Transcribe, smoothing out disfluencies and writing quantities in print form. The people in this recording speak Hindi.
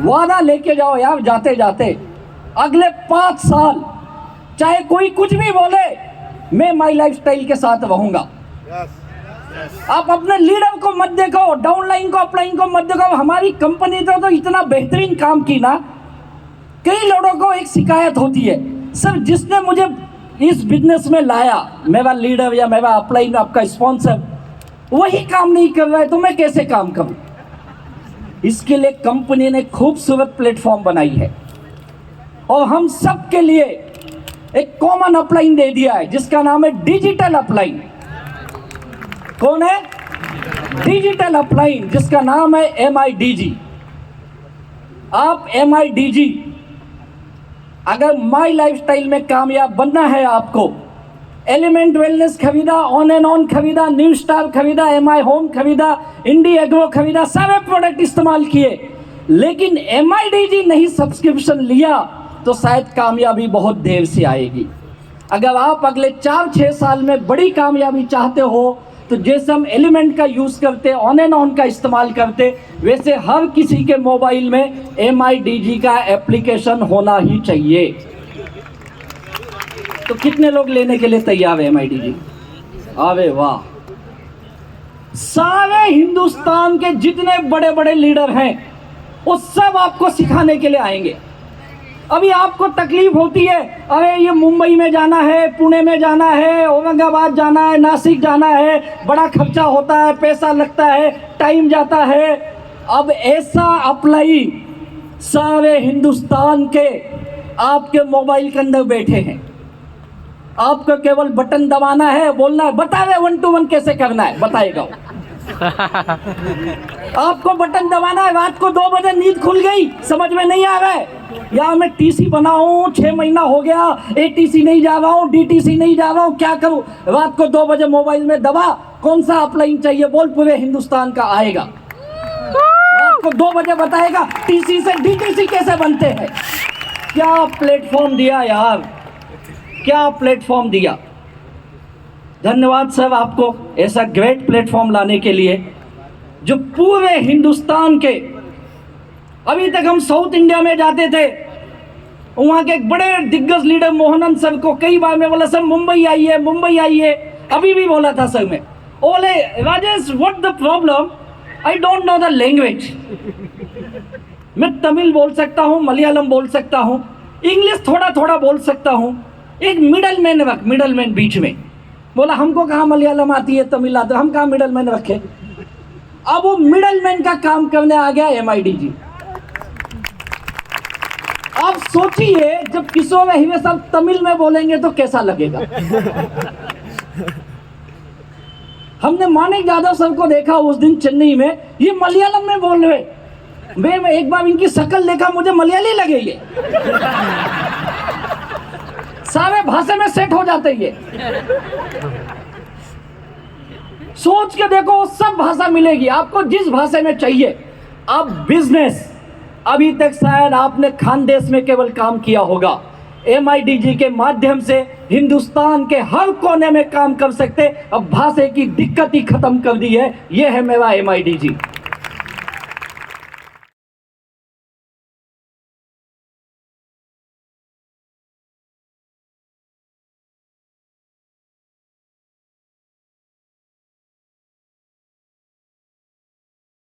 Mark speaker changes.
Speaker 1: वादा लेके जाओ यार, जाते जाते अगले 5 साल चाहे कोई कुछ भी बोले, मैं माई लाइफस्टाइल के साथ रहूंगा। आप अपने लीडर को मत देखो, डाउनलाइन को अपलाइन को मत देखो। हमारी कंपनी तो इतना बेहतरीन काम की ना, कई लोगों को एक शिकायत होती है, सर जिसने मुझे इस बिजनेस में लाया, मेरा लीडर या मेरा अपलाइन आपका स्पॉन्सर, वही काम नहीं कर रहा है तो मैं कैसे काम करूं। इसके लिए कंपनी ने खूबसूरत प्लेटफॉर्म बनाई है और हम सब के लिए एक कॉमन अपलाइन दे दिया है जिसका नाम है डिजिटल अपलाइन। कौन है? डिजिटल अपलाइन, जिसका नाम है MIDG। आप MIDG, अगर माई लाइफस्टाइल में कामयाब बनना है आपको, एलिमेंट वेलनेस खरीदा, ऑन एंड ऑन खरीदा, न्यू स्टार खरीदा, MI होम खरीदा, इंडी एग्रो खरीदा, सारे प्रोडक्ट इस्तेमाल किए, लेकिन MIDG नहीं सब्सक्रिप्शन लिया तो शायद कामयाबी बहुत देर से आएगी। अगर आप अगले 4-6 साल में बड़ी कामयाबी चाहते हो तो जैसे हम एलिमेंट का यूज़ करते, ऑन एंड ऑन का इस्तेमाल करते, वैसे हर किसी के मोबाइल में MIDG का एप्लीकेशन होना ही चाहिए। तो कितने लोग लेने के लिए तैयार है MIDG? अरे वाह! सारे हिंदुस्तान के जितने बड़े बड़े लीडर हैं वो सब आपको सिखाने के लिए आएंगे। अभी आपको तकलीफ होती है, अरे ये मुंबई में जाना है, पुणे में जाना है, औरंगाबाद जाना है, नासिक जाना है, बड़ा खर्चा होता है, पैसा लगता है, टाइम जाता है। अब ऐसा अप्लाई सारे हिंदुस्तान के आपके मोबाइल के अंदर बैठे हैं। आपको केवल बटन दबाना है, बोलना है, बता रहे 1 to 1 कैसे करना है, बताएगा। आपको बटन दबाना है, रात को 2 बजे नींद खुल गई, समझ में नहीं आ रहा है, या मैं TC बनाऊं, 6 महीना हो गया, ATC नहीं जा रहा हूं, DTC नहीं जा रहा हूं, क्या करूं? रात को 2 बजे मोबाइल में दबा, कौन सा अपलाइन चाहिए बोल, पूरे हिंदुस्तान का आएगा। रात को 2 बजे बताएगा TC से DTC कैसे बनते हैं। क्या प्लेटफॉर्म दिया यार, क्या प्लेटफॉर्म दिया। धन्यवाद सर आपको ऐसा ग्रेट प्लेटफॉर्म लाने के लिए, जो पूरे हिंदुस्तान के, अभी तक हम साउथ इंडिया में जाते थे, वहाँ के एक बड़े दिग्गज लीडर मोहनन सर को कई बार मैं बोला, सर मुंबई आइए, मुंबई आइए, अभी भी बोला था सर मैं, बोले Rajesh what the problem, I don't know the language. मैं तमिल बोल सकता हूँ, मलयालम बोल सकता हूँ, इंग्लिश थोड़ा थोड़ा बोल सकता हूँ, एक मिडल मैन रख, मिडल मैन बीच में। बोला हमको कहाँ मलयालम आती है, तमिल आता है, हम कहाँ मिडल मैन रखे। अब वो मिडल मैन का काम करने आ गया MIDG। आप सोचिए जब किशोर में सब तमिल में बोलेंगे तो कैसा लगेगा। हमने मानिक यादव सर को देखा उस दिन चेन्नई में, ये मलयालम में बोल रहे, मैं एक बार इनकी शक्ल देखा, मुझे मलयाली लगे ये। सारे भाषा में सेट हो जाते ये। सोच के देखो, सब भाषा मिलेगी आपको जिस भाषा में चाहिए। अब बिजनेस, अभी तक शायद आपने खानदेश में केवल काम किया होगा, MIDG के माध्यम से हिंदुस्तान के हर कोने में काम कर सकते। अब भाषा की दिक्कत ही खत्म कर दी है, ये है मेरा MIDG।